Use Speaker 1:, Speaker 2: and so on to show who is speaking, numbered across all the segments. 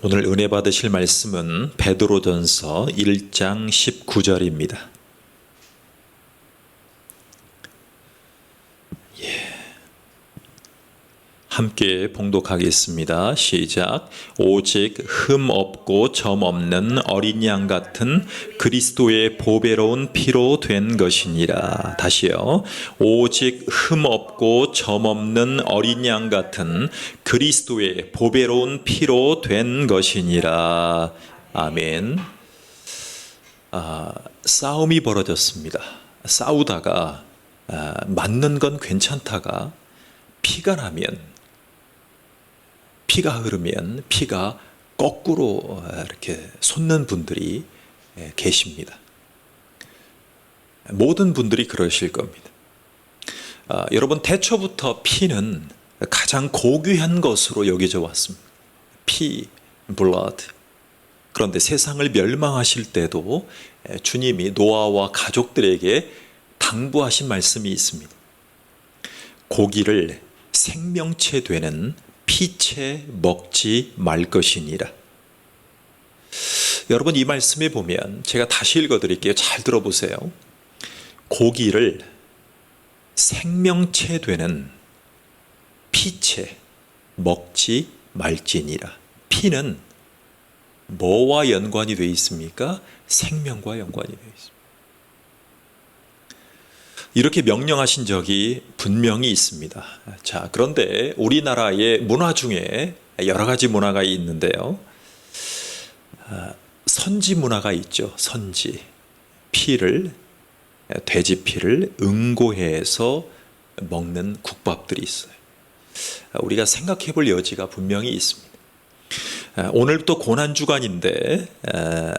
Speaker 1: 오늘 은혜 받으실 말씀은 베드로전서 1장 19절입니다. 함께 봉독하겠습니다. 시작. 오직 흠 없고 점 없는 어린 양 같은 그리스도의 보배로운 피로 된 것이니라. 다시요. 오직 흠 없고 점 없는 어린 양 같은 그리스도의 보배로운 피로 된 것이니라. 아멘. 싸움이 벌어졌습니다. 싸우다가 맞는 건 괜찮다가 피가 나면, 피가 흐르면 피가 거꾸로 이렇게 솟는 분들이 계십니다. 모든 분들이 그러실 겁니다. 여러분, 태초부터 피는 가장 고귀한 것으로 여겨져 왔습니다. 피, blood. 그런데 세상을 멸망하실 때도 주님이 노아와 가족들에게 당부하신 말씀이 있습니다. 고기를 생명체 되는 피채 먹지 말 것이니라. 여러분, 이 말씀에 보면 제가 다시 읽어드릴게요. 잘 들어보세요. 고기를 생명체 되는 피채 먹지 말지니라. 피는 뭐와 연관이 되어 있습니까? 생명과 연관이 되어 있습니다. 이렇게 명령하신 적이 분명히 있습니다. 자, 그런데 우리나라의 문화 중에 여러 가지 문화가 있는데요. 선지 문화가 있죠. 선지. 돼지 피를 응고해서 먹는 국밥들이 있어요. 우리가 생각해 볼 여지가 분명히 있습니다. 오늘 또 고난주간인데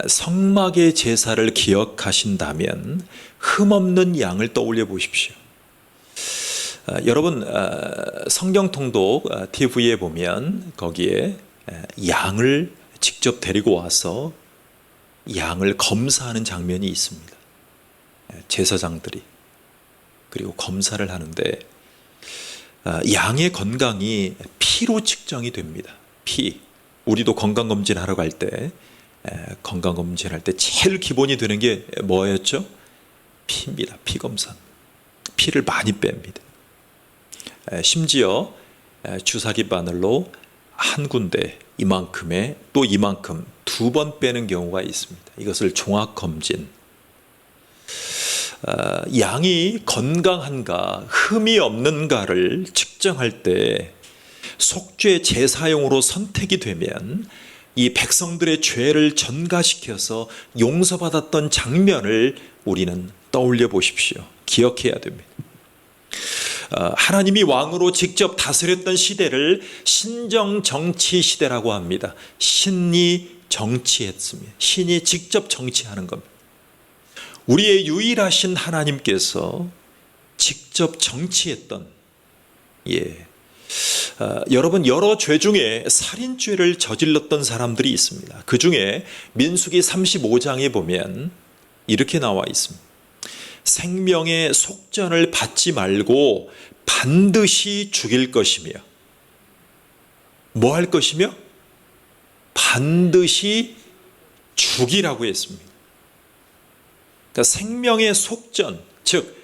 Speaker 1: 성막의 제사를 기억하신다면 흠없는 양을 떠올려 보십시오. 여러분, 성경통독 TV에 보면 거기에 양을 직접 데리고 와서 양을 검사하는 장면이 있습니다. 제사장들이. 그리고 검사를 하는데 양의 건강이 피로 측정이 됩니다. 피. 우리도 건강검진하러 갈 때, 건강검진할 때 제일 기본이 되는 게 뭐였죠? 피입니다. 피검사. 피를 많이 뺍니다. 심지어 주사기 바늘로 한 군데 이만큼에 또 이만큼 2번 빼는 경우가 있습니다. 이것을 종합검진. 양이 건강한가 흠이 없는가를 측정할 때 속죄 제사용으로 선택이 되면 이 백성들의 죄를 전가시켜서 용서받았던 장면을 우리는 떠올려 보십시오. 기억해야 됩니다. 하나님이 왕으로 직접 다스렸던 시대를 신정정치 시대라고 합니다. 신이 정치했습니다. 신이 직접 정치하는 겁니다. 우리의 유일하신 하나님께서 직접 정치했던, 여러분, 여러 죄 중에 살인죄를 저질렀던 사람들이 있습니다. 그 중에 민수기 35장에 보면 이렇게 나와 있습니다. 생명의 속전을 받지 말고 반드시 죽일 것이며, 뭐 할 것이며? 반드시 죽이라고 했습니다. 그러니까 생명의 속전, 즉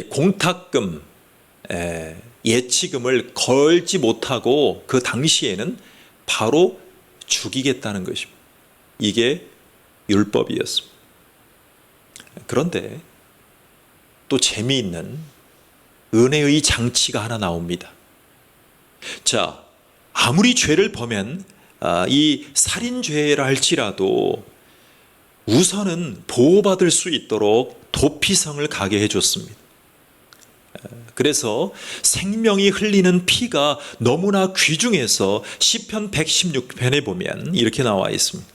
Speaker 1: 공탁금, 예치금을 걸지 못하고 그 당시에는 바로 죽이겠다는 것입니다. 이게 율법이었습니다. 그런데 또 재미있는 은혜의 장치가 하나 나옵니다. 자, 아무리 죄를 범한 이 살인죄라 할지라도 우선은 보호받을 수 있도록 도피성을 가게 해줬습니다. 그래서 생명이 흘리는 피가 너무나 귀중해서 시편 116편에 보면 이렇게 나와 있습니다.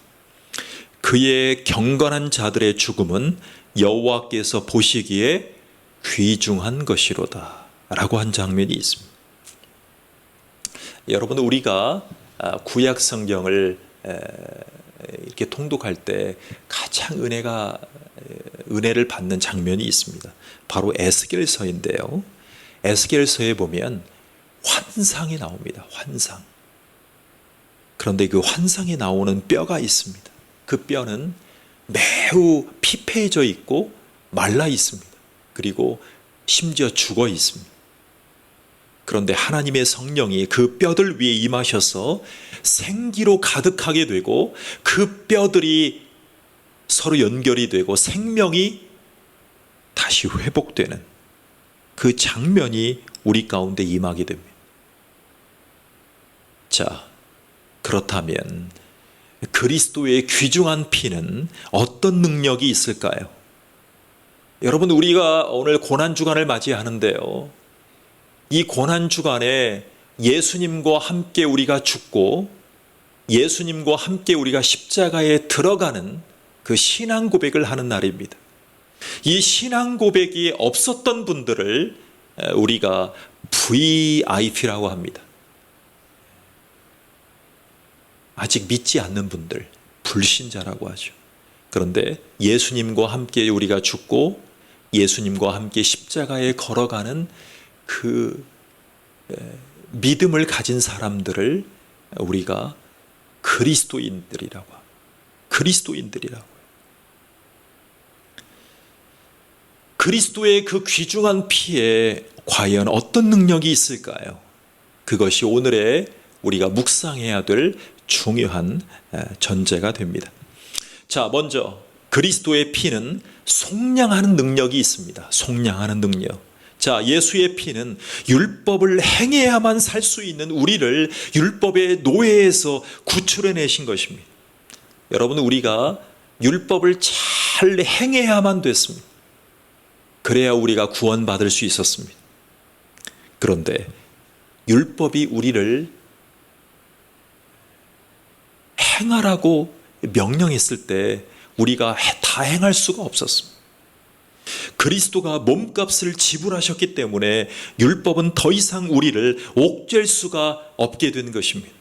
Speaker 1: 그의 경건한 자들의 죽음은 여호와께서 보시기에 귀중한 것이로다 라고 한 장면이 있습니다. 여러분, 우리가 구약 성경을 이렇게 통독할 때 가장 은혜를 받는 장면이 있습니다. 바로 에스겔서인데요. 에스겔서에 보면 환상이 나옵니다. 환상. 그런데 그 환상에 나오는 뼈가 있습니다. 그 뼈는 매우 피폐해져 있고 말라 있습니다. 그리고 심지어 죽어 있습니다. 그런데 하나님의 성령이 그 뼈들 위에 임하셔서 생기로 가득하게 되고 그 뼈들이 서로 연결이 되고 생명이 다시 회복되는 그 장면이 우리 가운데 임하게 됩니다. 자, 그렇다면 그리스도의 귀중한 피는 어떤 능력이 있을까요? 여러분, 우리가 오늘 고난주간을 맞이하는데요, 이 고난주간에 예수님과 함께 우리가 죽고 예수님과 함께 우리가 십자가에 들어가는 그 신앙 고백을 하는 날입니다. 이 신앙 고백이 없었던 분들을 우리가 VIP라고 합니다. 아직 믿지 않는 분들, 불신자라고 하죠. 그런데 예수님과 함께 우리가 죽고 예수님과 함께 십자가에 걸어가는 그 믿음을 가진 사람들을 우리가 그리스도인들이라고 합니다. 그리스도인들이라고. 그리스도의 그 귀중한 피에 과연 어떤 능력이 있을까요? 그것이 오늘의 우리가 묵상해야 될 중요한 전제가 됩니다. 자, 먼저 그리스도의 피는 속량하는 능력이 있습니다. 속량하는 능력. 자, 예수의 피는 율법을 행해야만 살 수 있는 우리를 율법의 노예에서 구출해내신 것입니다. 여러분, 우리가 율법을 잘 행해야만 됐습니다. 그래야 우리가 구원받을 수 있었습니다. 그런데 율법이 우리를 행하라고 명령했을 때 우리가 다 행할 수가 없었습니다. 그리스도가 몸값을 지불하셨기 때문에 율법은 더 이상 우리를 옥죄할 수가 없게 된 것입니다.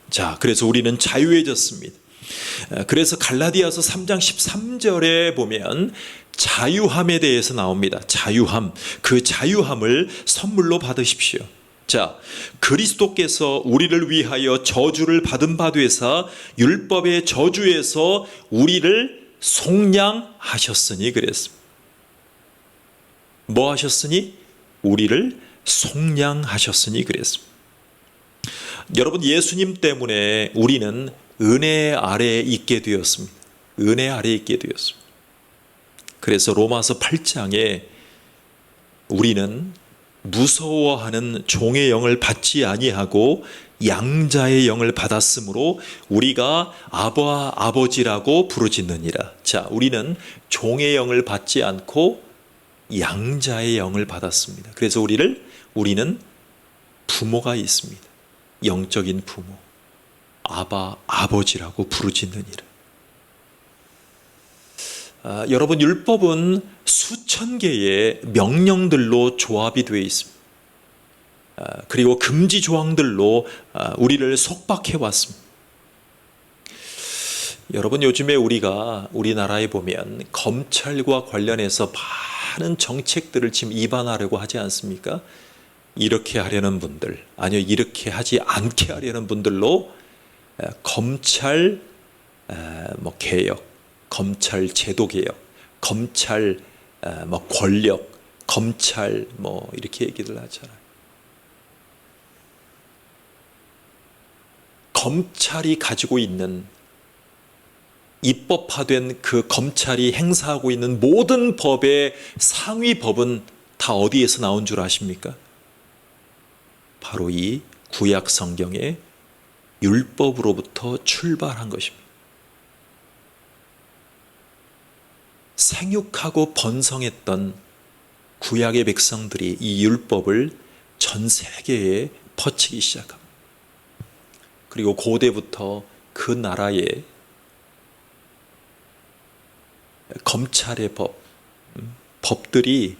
Speaker 1: 자, 그래서 우리는 자유해졌습니다. 그래서 갈라디아서 3장 13절에 보면 자유함에 대해서 나옵니다. 자유함, 그 자유함을 선물로 받으십시오. 자, 그리스도께서 우리를 위하여 저주를 받은 바 되사 율법의 저주에서 우리를 속량하셨으니 그랬습니다. 뭐 하셨으니? 우리를 속량하셨으니 그랬습니다. 여러분, 예수님 때문에 우리는 은혜 아래에 있게 되었습니다. 은혜 아래에 있게 되었습니다. 그래서 로마서 8장에 우리는 무서워하는 종의 영을 받지 아니하고 양자의 영을 받았으므로 우리가 아바 아버지라고 부르짖느니라. 자, 우리는 종의 영을 받지 않고 양자의 영을 받았습니다. 그래서 우리는 부모가 있습니다. 영적인 부모, 아바 아버지라고 부르짖느니라. 여러분, 율법은 수천 개의 명령들로 조합이 되어 있습니다. 그리고 금지 조항들로 우리를 속박해 왔습니다. 여러분, 요즘에 우리나라에 보면 검찰과 관련해서 많은 정책들을 지금 입안하려고 하지 않습니까? 이렇게 하려는 분들, 아니요, 이렇게 하지 않게 하려는 분들로 검찰 개혁, 검찰 제도 개혁, 검찰 권력, 검찰 이렇게 얘기를 하잖아요. 검찰이 가지고 있는 입법화된 그 검찰이 행사하고 있는 모든 법의 상위 법은 다 어디에서 나온 줄 아십니까? 바로 이 구약 성경의 율법으로부터 출발한 것입니다. 생육하고 번성했던 구약의 백성들이 이 율법을 전 세계에 퍼치기 시작합니다. 그리고 고대부터 그 나라의 검찰의 법들이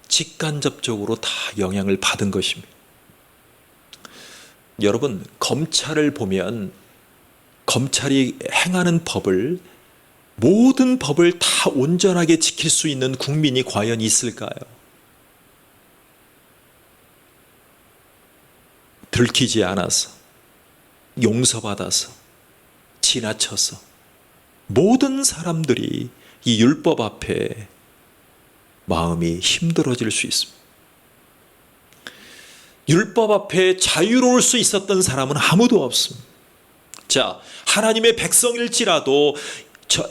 Speaker 1: 직간접적으로 다 영향을 받은 것입니다. 여러분, 검찰을 보면 검찰이 행하는 법을, 모든 법을 다 온전하게 지킬 수 있는 국민이 과연 있을까요? 들키지 않아서 용서받아서 지나쳐서 모든 사람들이 이 율법 앞에 마음이 힘들어질 수 있습니다. 율법 앞에 자유로울 수 있었던 사람은 아무도 없습니다. 자, 하나님의 백성일지라도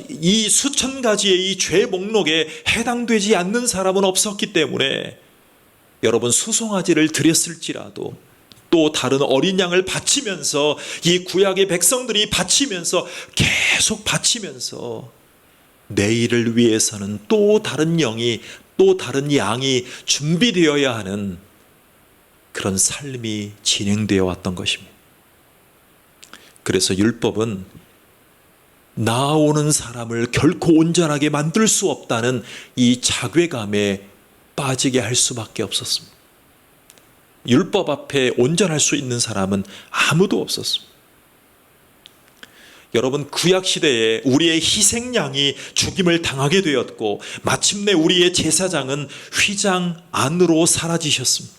Speaker 1: 이 수천 가지의 이 죄 목록에 해당되지 않는 사람은 없었기 때문에 여러분 수송아지를 드렸을지라도 또 다른 어린 양을 바치면서 이 구약의 백성들이 바치면서 계속 바치면서 내일을 위해서는 또 다른 영이 또 다른 양이 준비되어야 하는 그런 삶이 진행되어 왔던 것입니다. 그래서 율법은 나아오는 사람을 결코 온전하게 만들 수 없다는 이 자괴감에 빠지게 할 수밖에 없었습니다. 율법 앞에 온전할 수 있는 사람은 아무도 없었습니다. 여러분, 구약시대에 우리의 희생양이 죽임을 당하게 되었고 마침내 우리의 제사장은 휘장 안으로 사라지셨습니다.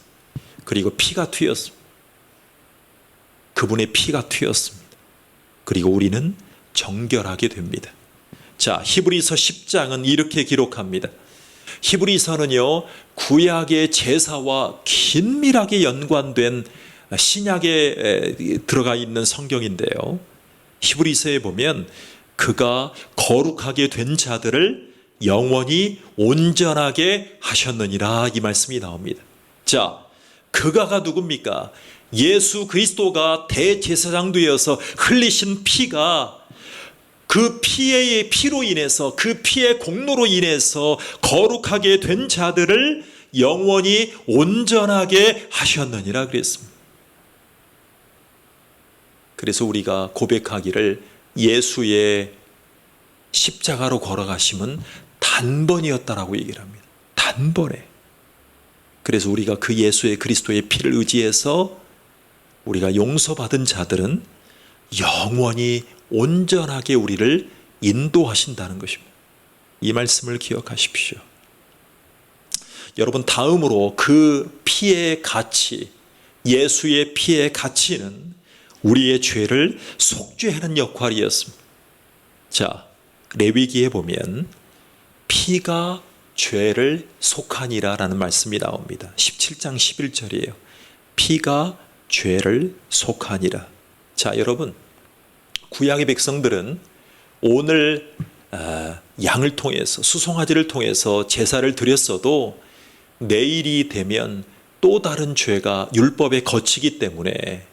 Speaker 1: 그리고 피가 튀었습니다. 그분의 피가 튀었습니다. 그리고 우리는 정결하게 됩니다. 자, 히브리서 10장은 이렇게 기록합니다. 히브리서는요, 구약의 제사와 긴밀하게 연관된 신약에 들어가 있는 성경인데요. 히브리서에 보면 그가 거룩하게 된 자들을 영원히 온전하게 하셨느니라, 이 말씀이 나옵니다. 자, 그가가 누굽니까? 예수 그리스도가 대제사장 되어서 흘리신 피가 그 피의 피로 인해서 그 피의 공로로 인해서 거룩하게 된 자들을 영원히 온전하게 하셨느니라 그랬습니다. 그래서 우리가 고백하기를 예수의 십자가로 걸어가심은 단번이었다라고 얘기를 합니다. 단번에. 그래서 우리가 그 예수의 그리스도의 피를 의지해서 우리가 용서받은 자들은 영원히 온전하게 우리를 인도하신다는 것입니다. 이 말씀을 기억하십시오. 여러분, 다음으로 그 피의 가치, 예수의 피의 가치는 우리의 죄를 속죄하는 역할이었습니다. 자, 레위기에 보면 피가 죄를 속하니라 라는 말씀이 나옵니다. 17장 11절이에요. 피가 죄를 속하니라. 자, 여러분, 구약의 백성들은 오늘 양을 통해서 수송아지를 통해서 제사를 드렸어도 내일이 되면 또 다른 죄가 율법에 거치기 때문에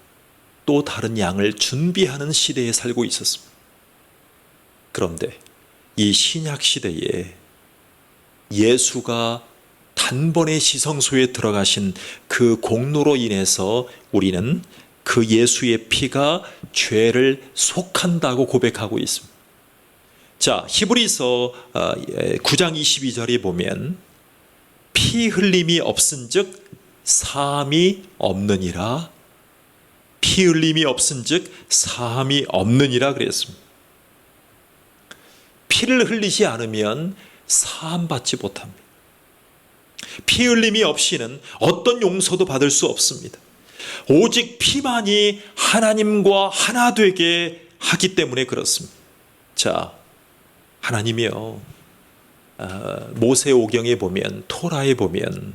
Speaker 1: 또 다른 양을 준비하는 시대에 살고 있었습니다. 그런데 이 신약 시대에 예수가 단번에 시성소에 들어가신 그 공로로 인해서 우리는 그 예수의 피가 죄를 속한다고 고백하고 있습니다. 자, 히브리서 9장 22절에 보면 피 흘림이 없은즉 사함이 없느니라. 피 흘림이 없은즉 사함이 없느니라 그랬습니다. 피를 흘리지 않으면 사함 받지 못합니다. 피 흘림이 없이는 어떤 용서도 받을 수 없습니다. 오직 피만이 하나님과 하나 되게 하기 때문에 그렇습니다. 자, 하나님이요, 모세오경에 보면, 토라에 보면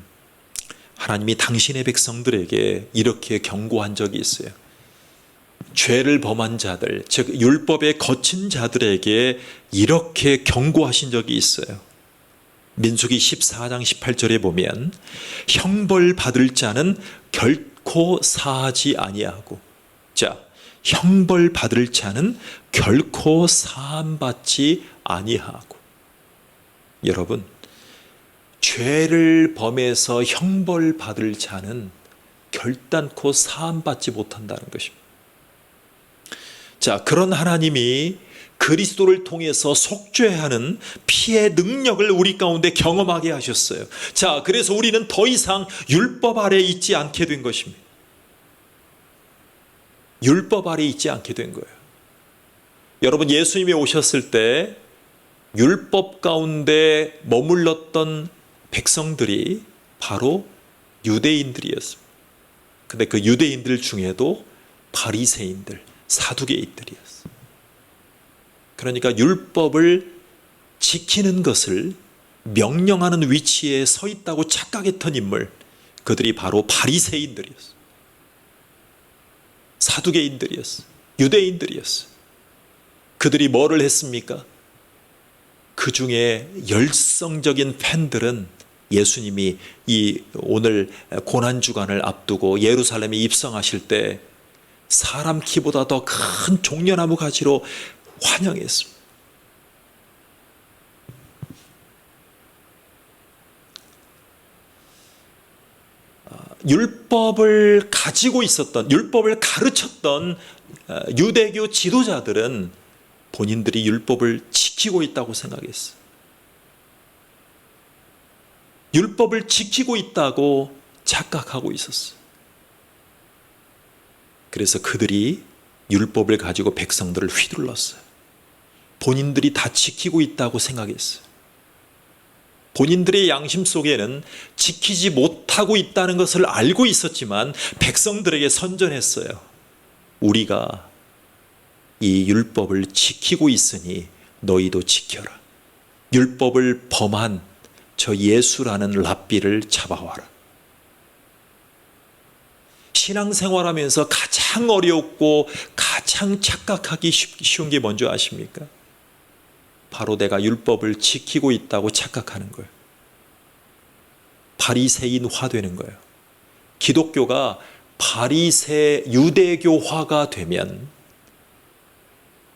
Speaker 1: 하나님이 당신의 백성들에게 이렇게 경고한 적이 있어요. 죄를 범한 자들, 즉 율법에 거친 자들에게 이렇게 경고하신 적이 있어요. 민수기 14장 18절에 보면 형벌 받을 자는 결코 사하지 아니하고, 자, 형벌 받을 자는 결코 사함 받지 아니하고. 여러분, 죄를 범해서 형벌 받을 자는 결단코 사함 받지 못한다는 것입니다. 자, 그런 하나님이 그리스도를 통해서 속죄하는 피의 능력을 우리 가운데 경험하게 하셨어요. 자, 그래서 우리는 더 이상 율법 아래 있지 않게 된 것입니다. 율법 아래 있지 않게 된 거예요. 여러분, 예수님이 오셨을 때 율법 가운데 머물렀던 백성들이 바로 유대인들이었습니다. 근데 그 유대인들 중에도 바리새인들, 사두개인들이었어. 그러니까 율법을 지키는 것을 명령하는 위치에 서 있다고 착각했던 인물, 그들이 바로 바리새인들이었어. 사두개인들이었어. 유대인들이었어. 그들이 뭐를 했습니까? 그 중에 열성적인 팬들은 예수님이 이 오늘 고난주간을 앞두고 예루살렘에 입성하실 때 사람 키보다 더 큰 종려나무 가지로 환영했습니다. 율법을 가지고 있었던, 율법을 가르쳤던 유대교 지도자들은 본인들이 율법을 지키고 있다고 생각했어요. 율법을 지키고 있다고 착각하고 있었어요. 그래서 그들이 율법을 가지고 백성들을 휘둘렀어요. 본인들이 다 지키고 있다고 생각했어요. 본인들의 양심 속에는 지키지 못하고 있다는 것을 알고 있었지만 백성들에게 선전했어요. 우리가 이 율법을 지키고 있으니 너희도 지켜라. 율법을 범한 저 예수라는 랍비를 잡아와라. 신앙생활하면서 가장 어렵고 가장 착각하기 쉬운 게 뭔지 아십니까? 바로 내가 율법을 지키고 있다고 착각하는 거예요. 바리새인화 되는 거예요. 기독교가 바리새 유대교화가 되면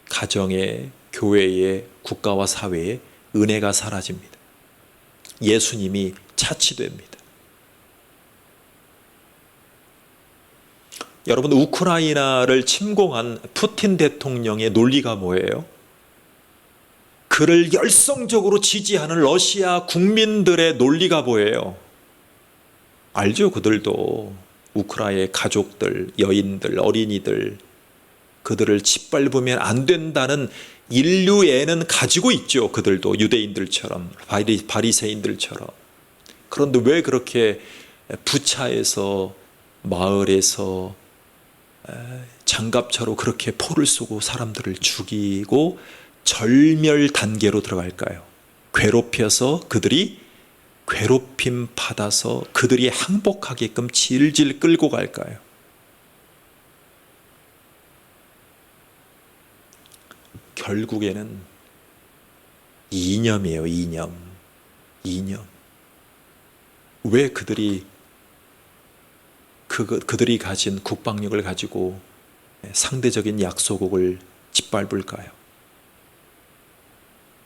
Speaker 1: 가정에, 교회에, 국가와 사회에 은혜가 사라집니다. 예수님이 차치됩니다. 여러분, 우크라이나를 침공한 푸틴 대통령의 논리가 뭐예요? 그를 열성적으로 지지하는 러시아 국민들의 논리가 뭐예요? 알죠? 그들도 우크라이나의 가족들, 여인들, 어린이들, 그들을 짓밟으면 안 된다는 인류애는 가지고 있죠. 그들도 유대인들처럼, 바리새인들처럼. 그런데 왜 그렇게 부차에서, 마을에서 장갑차로 그렇게 포를 쏘고 사람들을 죽이고 절멸 단계로 들어갈까요? 괴롭혀서 그들이 괴롭힘 받아서 그들이 항복하게끔 질질 끌고 갈까요? 결국에는 이념이에요. 이념. 왜 그들이 가진 국방력을 가지고 상대적인 약소국을 짓밟을까요?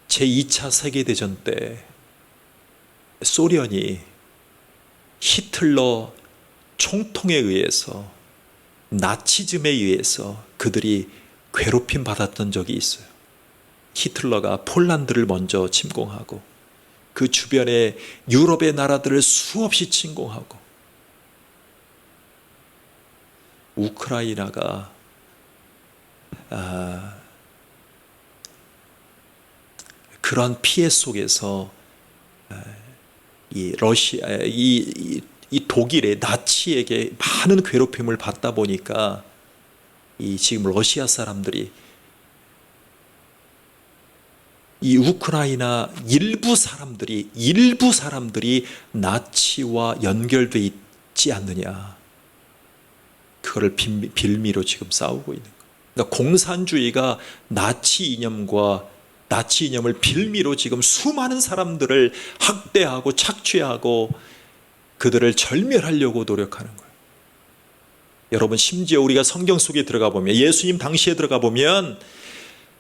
Speaker 1: 제2차 세계대전 때 소련이 히틀러 총통에 의해서, 나치즘에 의해서 그들이 괴롭힘 받았던 적이 있어요. 히틀러가 폴란드를 먼저 침공하고 그 주변에 유럽의 나라들을 수없이 침공하고, 우크라이나가 그러한 피해 속에서 이 독일의 나치에게 많은 괴롭힘을 받다 보니까 지금 러시아 사람들이 이 우크라이나 일부 사람들이 나치와 연결돼 있지 않느냐, 그거를 빌미로 지금 싸우고 있는 거예요. 그러니까 공산주의가 나치 이념을 빌미로 지금 수많은 사람들을 학대하고 착취하고 그들을 절멸하려고 노력하는 거예요. 여러분, 심지어 우리가 성경 속에 들어가 보면, 예수님 당시에 들어가 보면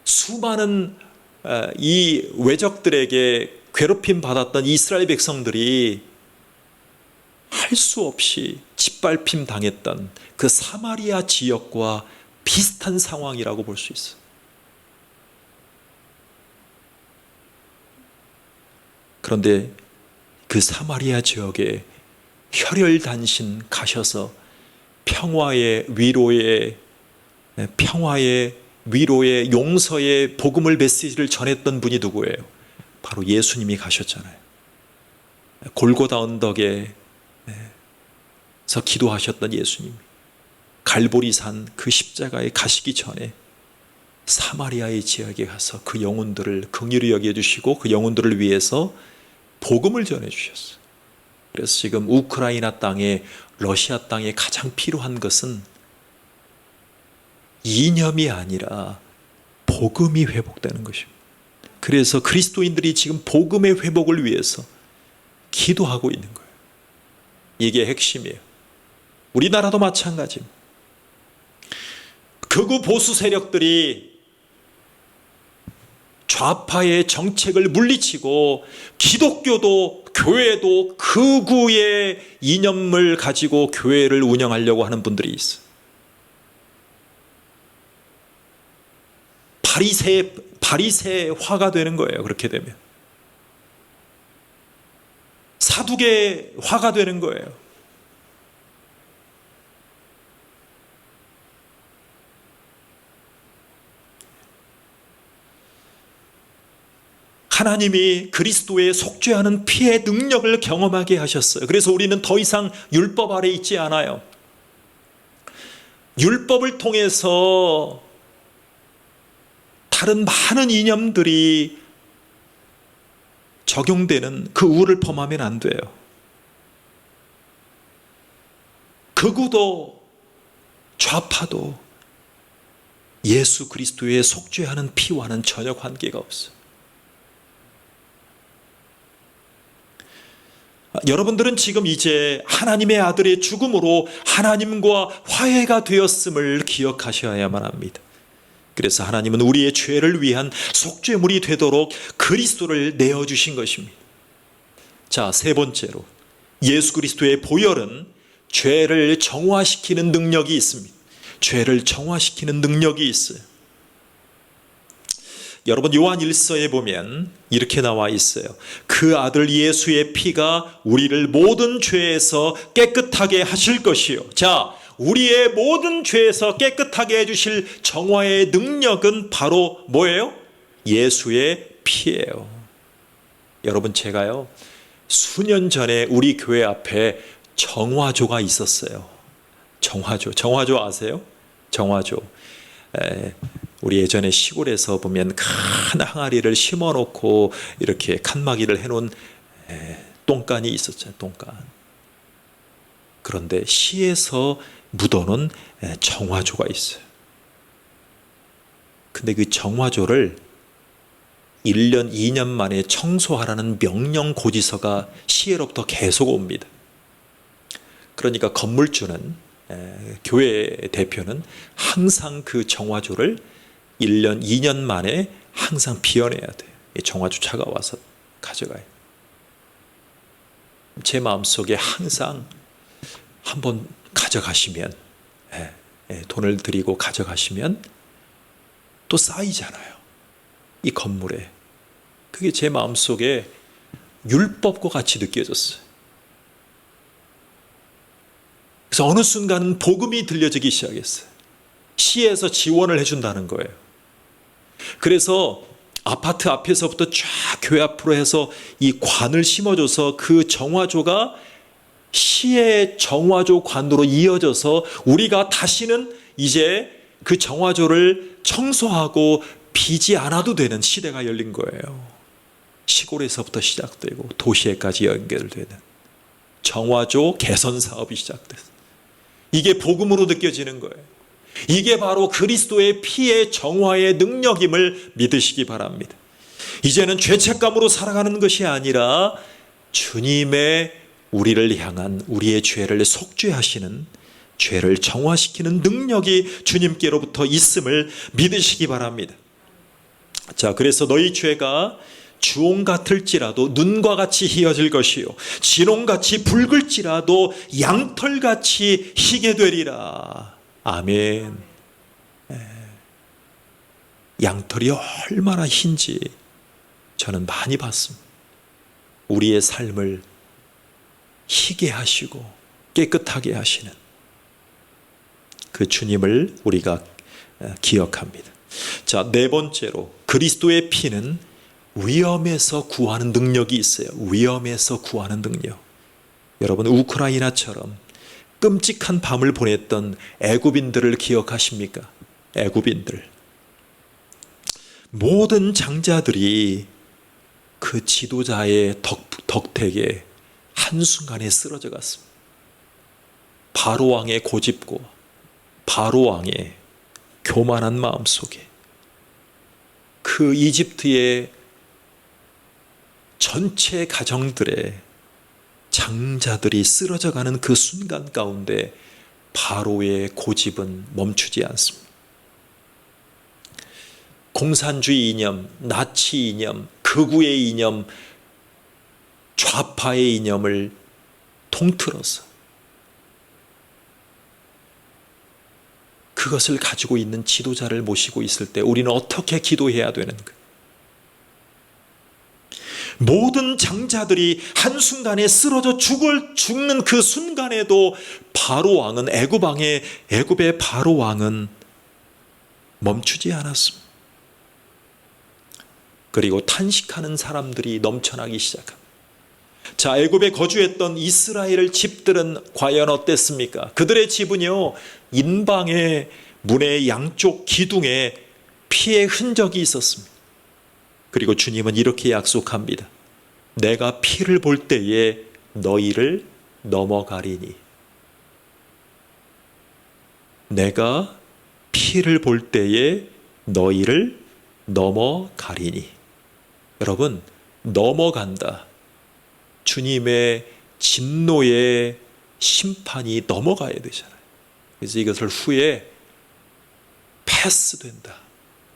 Speaker 1: 수많은 이 외적들에게 괴롭힘 받았던 이스라엘 백성들이 할 수 없이 짓밟힘 당했던 그 사마리아 지역과 비슷한 상황이라고 볼 수 있어요. 그런데 그 사마리아 지역에 혈혈단신 가셔서 평화의 위로의 용서의 복음을 메시지를 전했던 분이 누구예요? 바로 예수님이 가셨잖아요. 골고다 언덕에서 기도하셨던 예수님, 갈보리산 그 십자가에 가시기 전에 사마리아의 지역에 가서 그 영혼들을 긍휼히 여겨주시고 그 영혼들을 위해서 복음을 전해주셨어요. 그래서 지금 우크라이나 땅에, 러시아 땅에 가장 필요한 것은 이념이 아니라 복음이 회복되는 것입니다. 그래서 그리스도인들이 지금 복음의 회복을 위해서 기도하고 있는 거예요. 이게 핵심이에요. 우리나라도 마찬가지입니다. 극우 보수 세력들이 좌파의 정책을 물리치고 기독교도 교회도 극우의 이념을 가지고 교회를 운영하려고 하는 분들이 있어요. 바리새화가 되는 거예요. 그렇게 되면 사두개화가 되는 거예요. 하나님이 그리스도의 속죄하는 피의 능력을 경험하게 하셨어요. 그래서 우리는 더 이상 율법 아래 있지 않아요. 율법을 통해서 다른 많은 이념들이 적용되는 그 우를 범하면 안 돼요. 극우도 좌파도 예수 그리스도의 속죄하는 피와는 전혀 관계가 없어요. 여러분들은 지금 이제 하나님의 아들의 죽음으로 하나님과 화해가 되었음을 기억하셔야만 합니다. 그래서 하나님은 우리의 죄를 위한 속죄물이 되도록 그리스도를 내어주신 것입니다. 자, 세 번째로 예수 그리스도의 보혈은 죄를 정화시키는 능력이 있습니다. 죄를 정화시키는 능력이 있어요. 여러분 요한 1서에 보면 이렇게 나와 있어요. 그 아들 예수의 피가 우리를 모든 죄에서 깨끗하게 하실 것이요. 자, 우리의 모든 죄에서 깨끗하게 해주실 정화의 능력은 바로 뭐예요? 예수의 피예요. 여러분 제가요 수년 전에 우리 교회 앞에 정화조가 있었어요. 정화조 아세요? 정화조. 우리 예전에 시골에서 보면 큰 항아리를 심어놓고 이렇게 칸막이를 해놓은 똥간이 있었잖아요. 똥간. 그런데 시에서 묻어놓은 정화조가 있어요. 근데 그 정화조를 1년, 2년 만에 청소하라는 명령 고지서가 시에로부터 계속 옵니다. 그러니까 건물주는, 교회 대표는 항상 그 정화조를 1년, 2년 만에 항상 비워내야 돼요. 정화조 차가 와서 가져가요. 제 마음속에 항상 한번 가져가시면, 돈을 드리고 가져가시면 또 쌓이잖아요. 이 건물에. 그게 제 마음속에 율법과 같이 느껴졌어요. 그래서 어느 순간 복음이 들려지기 시작했어요. 시에서 지원을 해준다는 거예요. 그래서 아파트 앞에서부터 쫙 교회 앞으로 해서 이 관을 심어줘서 그 정화조가 시의 정화조 관으로 이어져서 우리가 다시는 이제 그 정화조를 청소하고 비지 않아도 되는 시대가 열린 거예요. 시골에서부터 시작되고 도시에까지 연결되는 정화조 개선 사업이 시작됐어요. 이게 복음으로 느껴지는 거예요. 이게 바로 그리스도의 피의 정화의 능력임을 믿으시기 바랍니다. 이제는 죄책감으로 살아가는 것이 아니라 주님의 우리를 향한 우리의 죄를 속죄하시는, 죄를 정화시키는 능력이 주님께로부터 있음을 믿으시기 바랍니다. 자, 그래서 너희 죄가 주홍 같을지라도 눈과 같이 희어질 것이요 진홍같이 붉을지라도 양털같이 희게 되리라. 아멘. 양털이 얼마나 흰지 저는 많이 봤습니다. 우리의 삶을 희게 하시고 깨끗하게 하시는 그 주님을 우리가 기억합니다. 자, 네 번째로 그리스도의 피는 위험에서 구하는 능력이 있어요. 위험에서 구하는 능력. 여러분 우크라이나처럼 끔찍한 밤을 보냈던 애굽인들을 기억하십니까? 애굽인들. 모든 장자들이 그 지도자의 덕택에 한순간에 쓰러져 갔습니다. 바로 왕의 고집고 바로 왕의 교만한 마음 속에 그 이집트의 전체 가정들의 장자들이 쓰러져 가는 그 순간 가운데 바로의 고집은 멈추지 않습니다. 공산주의 이념, 나치 이념, 극우의 이념, 좌파의 이념을 통틀어서 그것을 가지고 있는 지도자를 모시고 있을 때 우리는 어떻게 기도해야 되는가? 모든 장자들이 한순간에 쓰러져 죽는 그 순간에도 바로 왕은 애굽의 바로 왕은 멈추지 않았습니다. 그리고 탄식하는 사람들이 넘쳐나기 시작합니다. 자, 애굽에 거주했던 이스라엘 집들은 과연 어땠습니까? 그들의 집은요, 인방의 문의 양쪽 기둥에 피의 흔적이 있었습니다. 그리고 주님은 이렇게 약속합니다. 내가 피를 볼 때에 너희를 넘어가리니. 내가 피를 볼 때에 너희를 넘어가리니. 여러분, 넘어간다. 주님의 진노의 심판이 넘어가야 되잖아요. 그래서 이것을 후에 패스된다.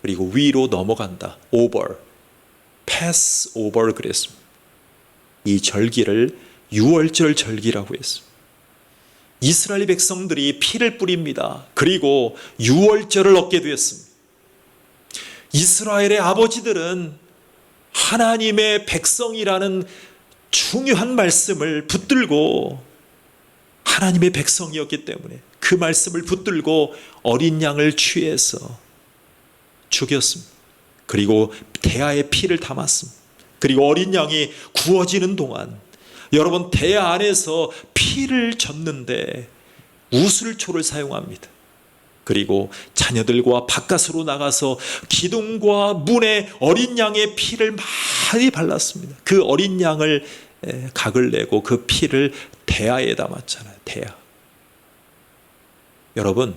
Speaker 1: 그리고 위로 넘어간다. over. pass over 그랬습니다. 이 절기를 유월절 절기라고 했습니다. 이스라엘 백성들이 피를 뿌립니다. 그리고 유월절을 얻게 되었습니다. 이스라엘의 아버지들은 하나님의 백성이라는 중요한 말씀을 붙들고 하나님의 백성이었기 때문에 그 말씀을 붙들고 어린 양을 취해서 죽였습니다. 그리고 대야에 피를 담았습니다. 그리고 어린 양이 구워지는 동안 여러분 대야 안에서 피를 젓는데 우슬초를 사용합니다. 그리고 자녀들과 바깥으로 나가서 기둥과 문에 어린 양의 피를 많이 발랐습니다. 그 어린 양을 각을 내고 그 피를 대야에 담았잖아요. 대야. 여러분,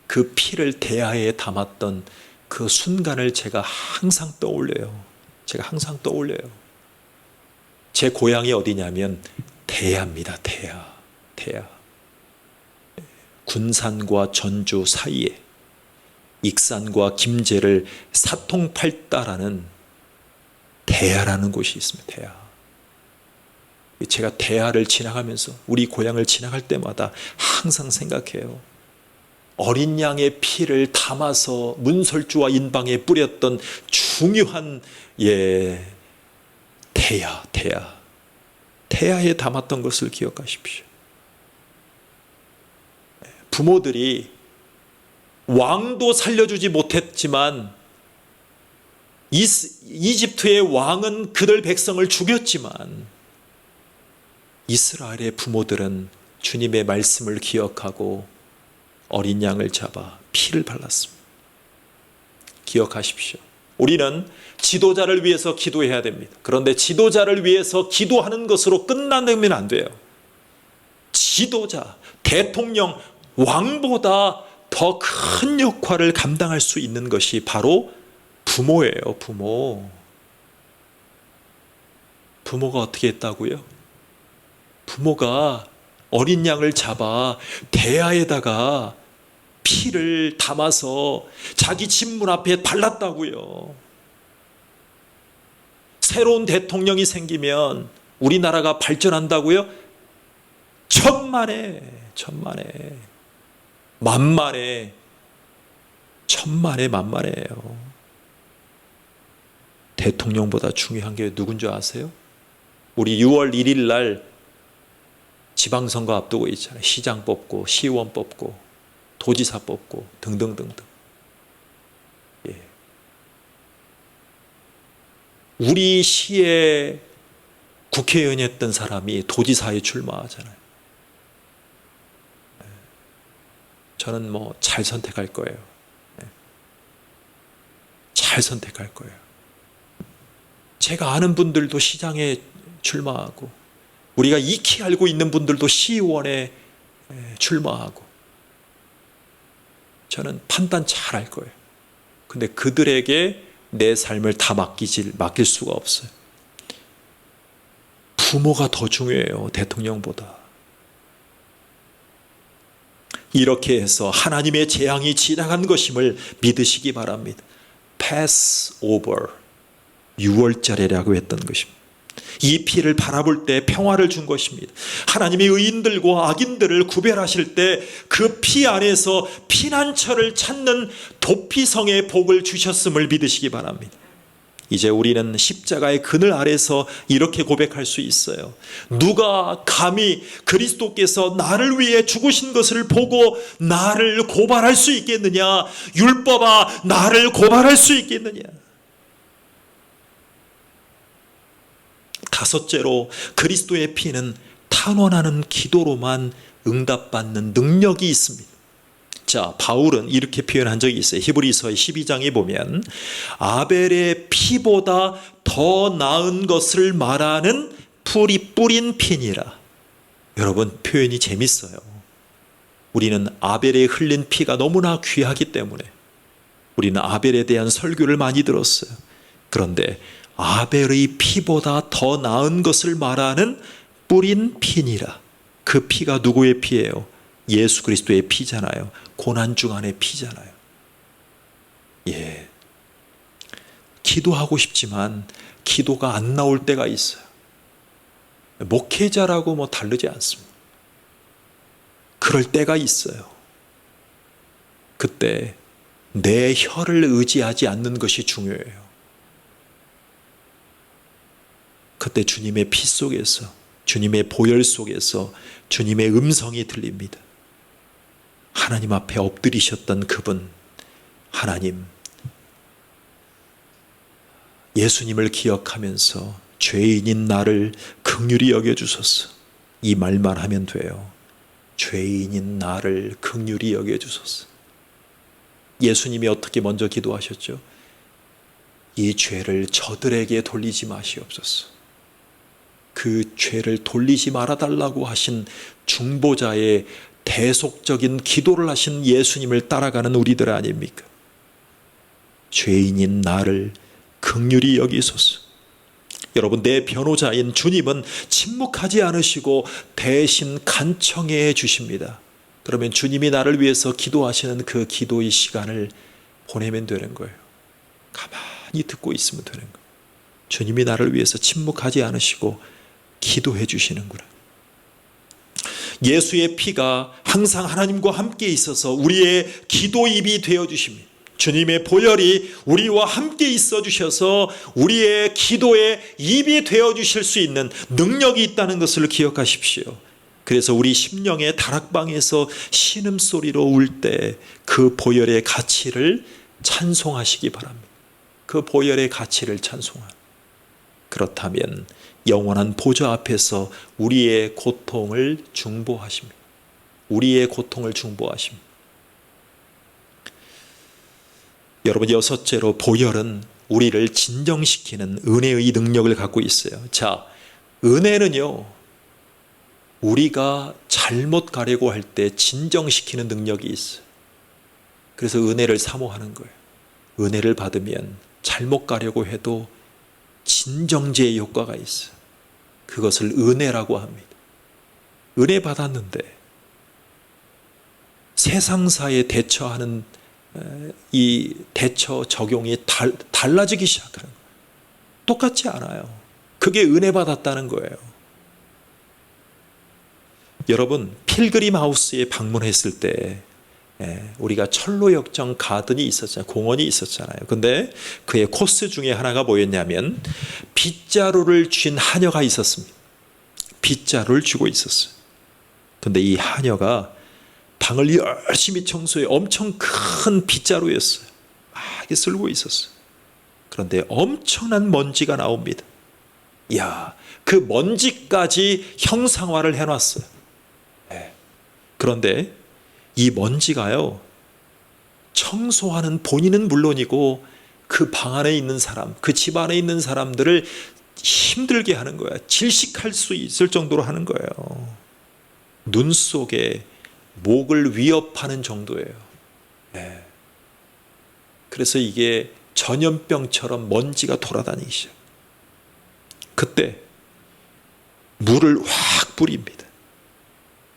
Speaker 1: 그 피를 대야에 담았던 그 순간을 제가 항상 떠올려요. 제 고향이 어디냐면 대야입니다. 대야. 군산과 전주 사이에 익산과 김제를 사통팔다라는 대야라는 곳이 있습니다. 대야. 제가 대야를 지나가면서 우리 고향을 지나갈 때마다 항상 생각해요. 어린 양의 피를 담아서 문설주와 인방에 뿌렸던 중요한 대야에 담았던 것을 기억하십시오. 부모들이 왕도 살려주지 못했지만 이집트의 왕은 그들 백성을 죽였지만 이스라엘의 부모들은 주님의 말씀을 기억하고 어린 양을 잡아 피를 발랐습니다. 기억하십시오. 우리는 지도자를 위해서 기도해야 됩니다. 그런데 지도자를 위해서 기도하는 것으로 끝나면 안 돼요. 지도자, 대통령, 왕보다 더 큰 역할을 감당할 수 있는 것이 바로 부모예요. 부모가 어떻게 했다고요? 부모가 어린 양을 잡아 대야에다가 피를 담아서 자기 집 문 앞에 발랐다고요. 새로운 대통령이 생기면 우리나라가 발전한다고요? 만만해요. 대통령보다 중요한 게 누군지 아세요? 우리 6월 1일 날 지방선거 앞두고 있잖아요. 시장 뽑고 시의원 뽑고 도지사 뽑고 등등등등. 우리 시의 국회의원이었던 사람이 도지사에 출마하잖아요. 저는 잘 선택할 거예요. 잘 선택할 거예요. 제가 아는 분들도 시장에 출마하고, 우리가 익히 알고 있는 분들도 시의원에 출마하고, 저는 판단 잘 할 거예요. 근데 그들에게 내 삶을 다 맡길 수가 없어요. 부모가 더 중요해요, 대통령보다. 이렇게 해서 하나님의 재앙이 지나간 것임을 믿으시기 바랍니다. Pass over, 6월절이라고 했던 것입니다. 이 피를 바라볼 때 평화를 준 것입니다. 하나님의 의인들과 악인들을 구별하실 때 그 피 안에서 피난처를 찾는 도피성의 복을 주셨음을 믿으시기 바랍니다. 이제 우리는 십자가의 그늘 아래서 이렇게 고백할 수 있어요. 누가 감히 그리스도께서 나를 위해 죽으신 것을 보고 나를 고발할 수 있겠느냐? 율법아, 나를 고발할 수 있겠느냐? 다섯째로, 그리스도의 피는 탄원하는 기도로만 응답받는 능력이 있습니다. 자, 바울은 이렇게 표현한 적이 있어요. 히브리서의 12장에 보면 아벨의 피보다 더 나은 것을 말하는 풀이 뿌린 피니라. 여러분, 표현이 재밌어요. 우리는 아벨의 흘린 피가 너무나 귀하기 때문에 우리는 아벨에 대한 설교를 많이 들었어요. 그런데 아벨의 피보다 더 나은 것을 말하는 뿌린 피니라. 그 피가 누구의 피예요? 예수 그리스도의 피잖아요. 고난중간의 피잖아요. 예. 기도하고 싶지만 기도가 안 나올 때가 있어요. 목회자라고 다르지 않습니다. 그럴 때가 있어요. 그때 내 혀를 의지하지 않는 것이 중요해요. 그때 주님의 피 속에서, 주님의 보혈 속에서 주님의 음성이 들립니다. 하나님 앞에 엎드리셨던 그분, 하나님, 예수님을 기억하면서 죄인인 나를 긍휼히 여겨주소서. 이 말만 하면 돼요. 죄인인 나를 긍휼히 여겨주소서. 예수님이 어떻게 먼저 기도하셨죠? 이 죄를 저들에게 돌리지 마시옵소서. 그 죄를 돌리지 말아달라고 하신 중보자의 대속적인 기도를 하신 예수님을 따라가는 우리들 아닙니까? 죄인인 나를 긍휼히 여기소서. 여러분, 내 변호자인 주님은 침묵하지 않으시고 대신 간청해 주십니다. 그러면 주님이 나를 위해서 기도하시는 그 기도의 시간을 보내면 되는 거예요. 가만히 듣고 있으면 되는 거예요. 주님이 나를 위해서 침묵하지 않으시고 기도해 주시는구나. 예수의 피가 항상 하나님과 함께 있어서 우리의 기도입이 되어 주십니다. 주님의 보혈이 우리와 함께 있어 주셔서 우리의 기도의 입이 되어 주실 수 있는 능력이 있다는 것을 기억하십시오. 그래서 우리 심령의 다락방에서 신음소리로 울 때 그 보혈의 가치를 찬송하시기 바랍니다. 그 보혈의 가치를 찬송하는. 그렇다면 영원한 보좌 앞에서 우리의 고통을 중보하십니다. 우리의 고통을 중보하십니다. 여러분, 여섯째로 보혈은 우리를 진정시키는 은혜의 능력을 갖고 있어요. 자, 은혜는요, 우리가 잘못 가려고 할 때 진정시키는 능력이 있어요. 그래서 은혜를 사모하는 거예요. 은혜를 받으면 잘못 가려고 해도 진정제의 효과가 있어요. 그것을 은혜라고 합니다. 은혜 받았는데 세상사에 대처하는 이 대처 적용이 달라지기 시작하는 거예요. 똑같지 않아요. 그게 은혜 받았다는 거예요. 여러분, 필그림 하우스에 방문했을 때 우리가 철로역정 가든이 있었잖아요. 공원이 있었잖아요. 근데 그의 코스 중에 하나가 뭐였냐면 빗자루를 쥔 하녀가 있었습니다. 빗자루를 쥐고 있었어요. 근데 이 하녀가 방을 열심히 청소해 엄청 큰 빗자루였어요. 막 쓸고 있었어요. 그런데 엄청난 먼지가 나옵니다. 이야, 그 먼지까지 형상화를 해놨어요. 그런데 이 먼지가요, 청소하는 본인은 물론이고 그 방 안에 있는 사람, 그 집 안에 있는 사람들을 힘들게 하는 거야. 질식할 수 있을 정도로 하는 거예요. 눈 속에 목을 위협하는 정도예요. 네. 그래서 이게 전염병처럼 먼지가 돌아다니기 시작. 그때 물을 확 뿌립니다.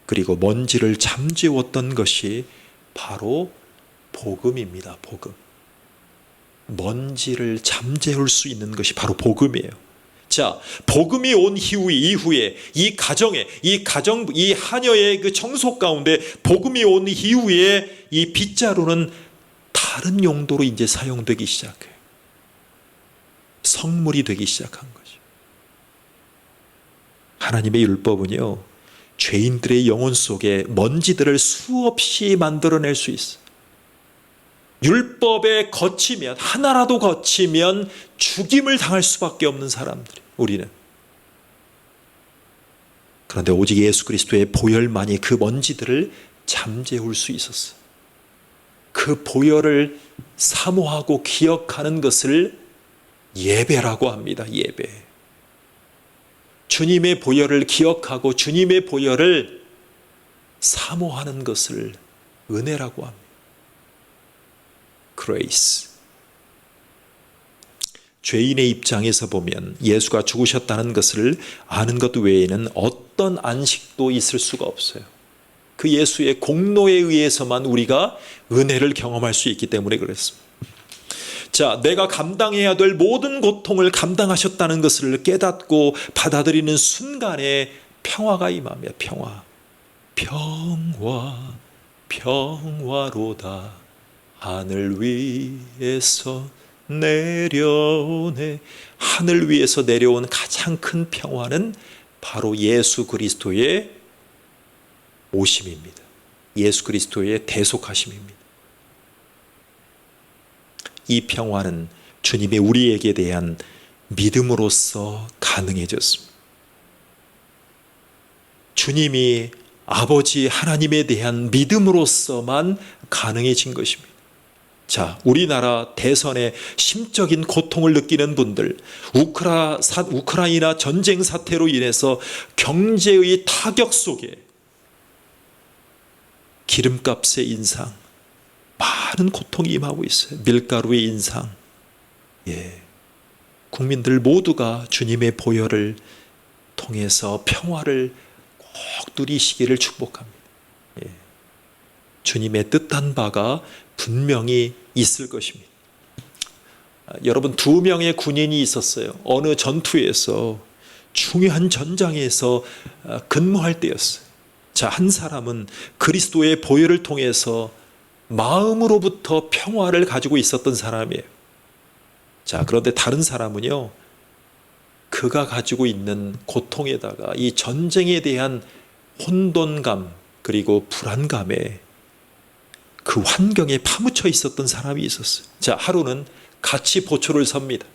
Speaker 1: 그리고 먼지를 잠재웠던 것이 바로 복음입니다. 복음. 먼지를 잠재울 수 있는 것이 바로 복음이에요. 자, 복음이 온 이후에 이 하녀의 그 청소 가운데 복음이 온 이후에 이 빗자루는 다른 용도로 이제 사용되기 시작해요. 성물이 되기 시작한 거죠. 하나님의 율법은요, 죄인들의 영혼 속에 먼지들을 수없이 만들어낼 수 있어요. 율법에 거치면, 하나라도 거치면 죽임을 당할 수밖에 없는 사람들이 우리는. 그런데 오직 예수 그리스도의 보혈만이 그 먼지들을 잠재울 수 있었어요. 그 보혈을 사모하고 기억하는 것을 예배라고 합니다. 예배. 주님의 보혈을 기억하고 주님의 보혈을 사모하는 것을 은혜라고 합니다. 그레이스. 죄인의 입장에서 보면 예수가 죽으셨다는 것을 아는 것 외에는 어떤 안식도 있을 수가 없어요. 그 예수의 공로에 의해서만 우리가 은혜를 경험할 수 있기 때문에 그렇습니다. 자, 내가 감당해야 될 모든 고통을 감당하셨다는 것을 깨닫고 받아들이는 순간에 평화가 임합니다. 평화로다. 하늘 위에서 내려오네. 하늘 위에서 내려온 가장 큰 평화는 바로 예수 그리스도의 오심입니다. 예수 그리스도의 대속하심입니다. 이 평화는 주님의 우리에게 대한 믿음으로써 가능해졌습니다. 주님이 아버지 하나님에 대한 믿음으로서만 가능해진 것입니다. 자, 우리나라 대선에 심적인 고통을 느끼는 분들, 우크라이나 전쟁 사태로 인해서 경제의 타격 속에 기름값의 인상, 많은 고통이 임하고 있어요. 밀가루의 인상. 국민들 모두가 주님의 보혈을 통해서 평화를 꼭 누리시기를 축복합니다. 주님의 뜻한 바가 분명히 있을 것입니다. 여러분, 2명의 군인이 있었어요. 어느 전투에서, 중요한 전장에서 근무할 때였어요. 자, 한 사람은 그리스도의 보혈을 통해서 마음으로부터 평화를 가지고 있었던 사람이에요. 자, 그런데 다른 사람은요, 그가 가지고 있는 고통에다가 이 전쟁에 대한 혼돈감 그리고 불안감에 그 환경에 파묻혀 있었던 사람이 있었어요. 자, 하루는 같이 보초를 섭니다.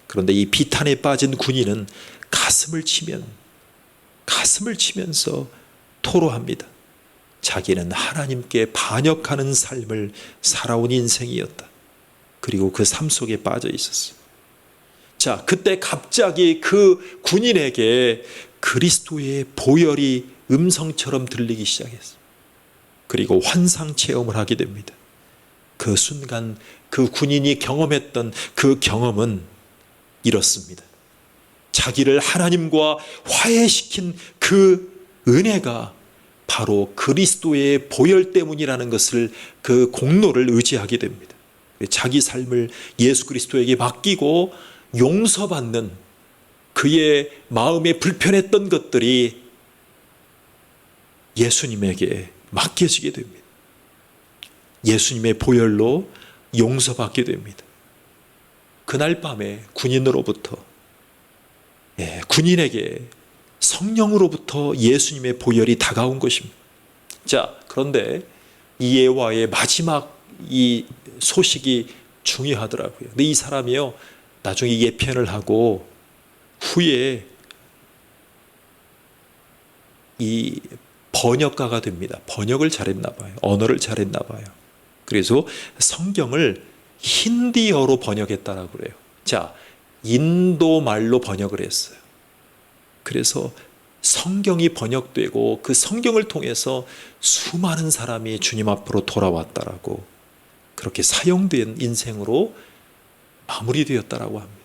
Speaker 1: 그런데 이 비탄에 빠진 군인은 가슴을 치면서 토로합니다. 자기는 하나님께 반역하는 삶을 살아온 인생이었다. 그리고 그 삶 속에 빠져 있었어요. 자, 그때 갑자기 그 군인에게 그리스도의 보혈이 음성처럼 들리기 시작했어요. 그리고 환상 체험을 하게 됩니다. 그 순간 그 군인이 경험했던 그 경험은 이렇습니다. 자기를 하나님과 화해시킨 그 은혜가 바로 그리스도의 보혈 때문이라는 것을, 그 공로를 의지하게 됩니다. 자기 삶을 예수 그리스도에게 맡기고 용서받는 그의 마음에 불편했던 것들이 예수님에게 맡겨지게 됩니다. 예수님의 보혈로 용서받게 됩니다. 그날 밤에 군인으로부터, 군인에게 성령으로부터 예수님의 보혈이 다가온 것입니다. 자, 그런데 이 예화의 마지막 이 소식이 중요하더라고요. 근데 이 사람이요, 나중에 예편을 하고 후에 이 번역가가 됩니다. 번역을 잘했나 봐요. 언어를 잘했나 봐요. 그래서 성경을 힌디어로 번역했다라고 그래요. 자, 인도 말로 번역을 했어요. 그래서 성경이 번역되고 그 성경을 통해서 수많은 사람이 주님 앞으로 돌아왔다라고, 그렇게 사용된 인생으로 마무리되었다라고 합니다.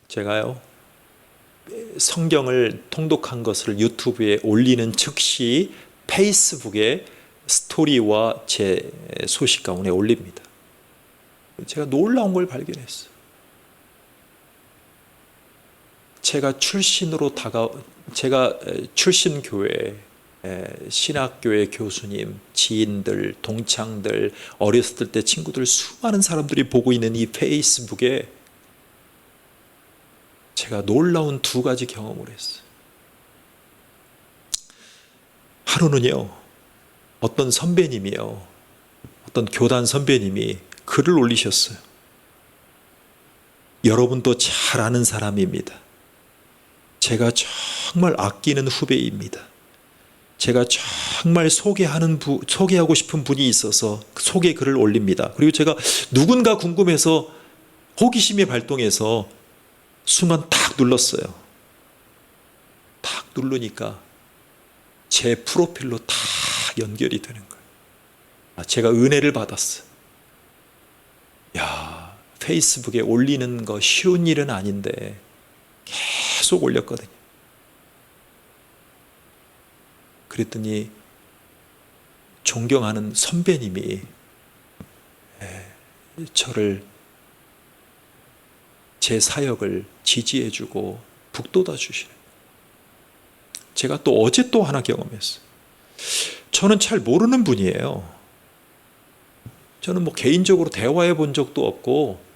Speaker 1: 제가요, 성경을 통독한 것을 유튜브에 올리는 즉시 페이스북에 스토리와 제 소식 가운데 올립니다. 제가 놀라운 걸 발견했어요. 제가 출신 교회, 신학교의 교수님, 지인들, 동창들, 어렸을 때 친구들, 수많은 사람들이 보고 있는 이 페이스북에 제가 놀라운 두 가지 경험을 했어요. 하루는요, 어떤 선배님이요, 어떤 교단 선배님이 글을 올리셨어요. 여러분도 잘 아는 사람입니다. 제가 정말 아끼는 후배입니다. 제가 정말 소개하고 싶은 분이 있어서 소개 글을 올립니다. 그리고 제가 누군가 궁금해서 호기심이 발동해서 순간 탁 눌렀어요. 탁 누르니까 제 프로필로 다 연결이 되는 거예요. 제가 은혜를 받았어요. 야, 페이스북에 올리는 거 쉬운 일은 아닌데 계속 올렸거든요. 그랬더니 존경하는 선배님이 저를, 제 사역을 지지해주고 북돋아 주시는. 제가 또 어제 또 하나 경험했어요. 저는 잘 모르는 분이에요. 저는 개인적으로 대화해 본 적도 없고,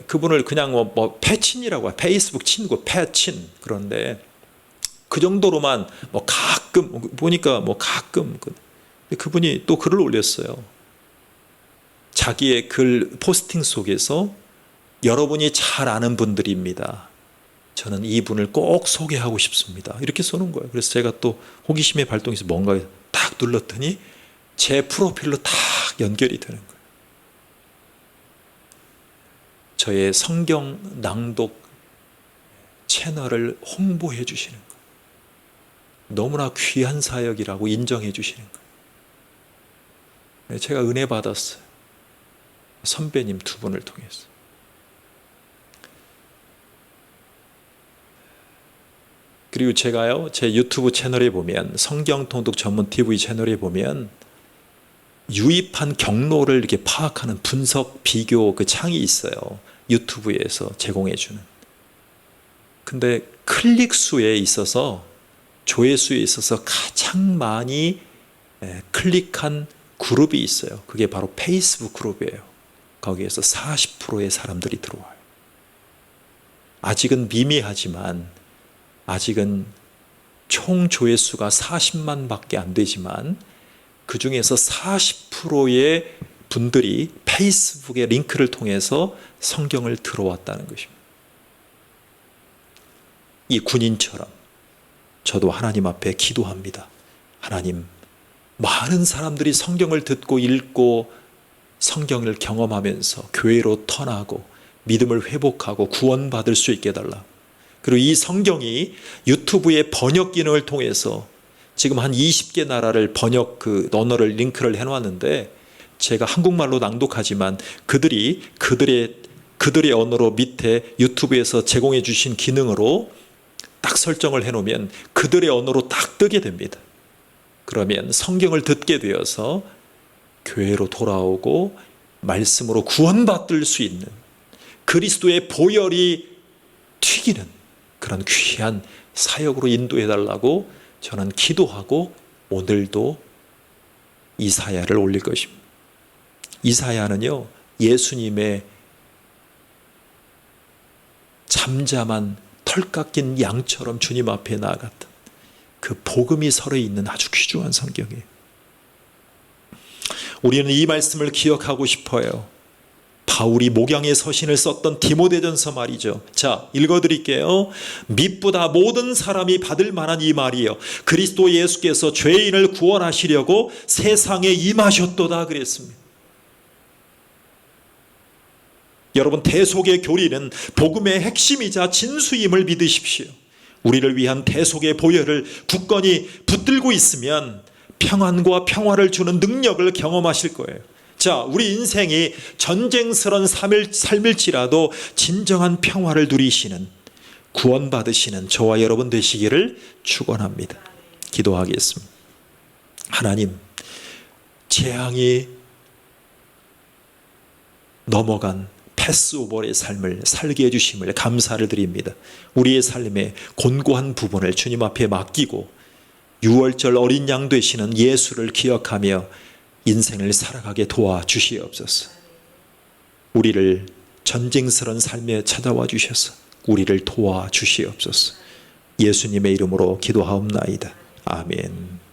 Speaker 1: 그분을 그냥 패친이라고 해요. 페이스북 친구, 패친. 그런데 그 정도로만 가끔 보니까 가끔. 근데 그분이 또 글을 올렸어요. 자기의 글 포스팅 속에서 여러분이 잘 아는 분들입니다. 저는 이분을 꼭 소개하고 싶습니다. 이렇게 써놓은 거예요. 그래서 제가 또 호기심에 발동해서 뭔가 딱 눌렀더니 제 프로필로 딱 연결이 되는 거예요. 저의 성경 낭독 채널을 홍보해 주시는 거예요. 너무나 귀한 사역이라고 인정해 주시는 거예요. 제가 은혜 받았어요. 선배님 두 분을 통해서. 그리고 제가요, 제 유튜브 채널에 보면, 성경 통독 전문 TV 채널에 보면 유입한 경로를 이렇게 파악하는 분석 비교 그 창이 있어요. 유튜브에서 제공해 주는. 근데 클릭 수에 있어서, 조회수에 있어서 가장 많이 클릭한 그룹이 있어요. 그게 바로 페이스북 그룹이에요. 거기에서 40%의 사람들이 들어와요. 아직은 미미하지만, 아직은 총 조회수가 40만 밖에 안 되지만, 그 중에서 40%의 분들이 페이스북의 링크를 통해서 성경을 들어왔다는 것입니다. 이 군인처럼 저도 하나님 앞에 기도합니다. 하나님, 많은 사람들이 성경을 듣고 읽고 성경을 경험하면서 교회로 턴하고 믿음을 회복하고 구원받을 수 있게 해달라. 그리고 이 성경이 유튜브의 번역 기능을 통해서 지금 한 20개 나라를 번역 언어를 링크를 해놨는데, 제가 한국말로 낭독하지만 그들의 언어로 밑에 유튜브에서 제공해 주신 기능으로 딱 설정을 해놓으면 그들의 언어로 딱 뜨게 됩니다. 그러면 성경을 듣게 되어서 교회로 돌아오고 말씀으로 구원받을 수 있는, 그리스도의 보혈이 튀기는 그런 귀한 사역으로 인도해달라고 저는 기도하고 오늘도 이사야를 올릴 것입니다. 이사야는요, 예수님의 잠잠한 털 깎인 양처럼 주님 앞에 나아갔던 그 복음이 서려있는 아주 귀중한 성경이에요. 우리는 이 말씀을 기억하고 싶어요. 바울이 목양의 서신을 썼던 디모데전서 말이죠. 자, 읽어드릴게요. mit보다 모든 사람이 받을 만한 이 말이요, 그리스도 예수께서 죄인을 구원하시려고 세상에 임하셨도다 그랬습니다. 여러분, 대속의 교리는 복음의 핵심이자 진수임을 믿으십시오. 우리를 위한 대속의 보혈을 굳건히 붙들고 있으면 평안과 평화를 주는 능력을 경험하실 거예요. 자, 우리 인생이 전쟁스러운 삶일지라도 진정한 평화를 누리시는, 구원받으시는 저와 여러분 되시기를 축원합니다. 기도하겠습니다. 하나님, 재앙이 넘어간 패스오버의 삶을 살게 해주심을 감사를 드립니다. 우리의 삶의 곤고한 부분을 주님 앞에 맡기고 유월절 어린 양 되시는 예수를 기억하며 인생을 살아가게 도와주시옵소서. 우리를 전쟁스러운 삶에 찾아와 주셔서 우리를 도와주시옵소서. 예수님의 이름으로 기도하옵나이다. 아멘.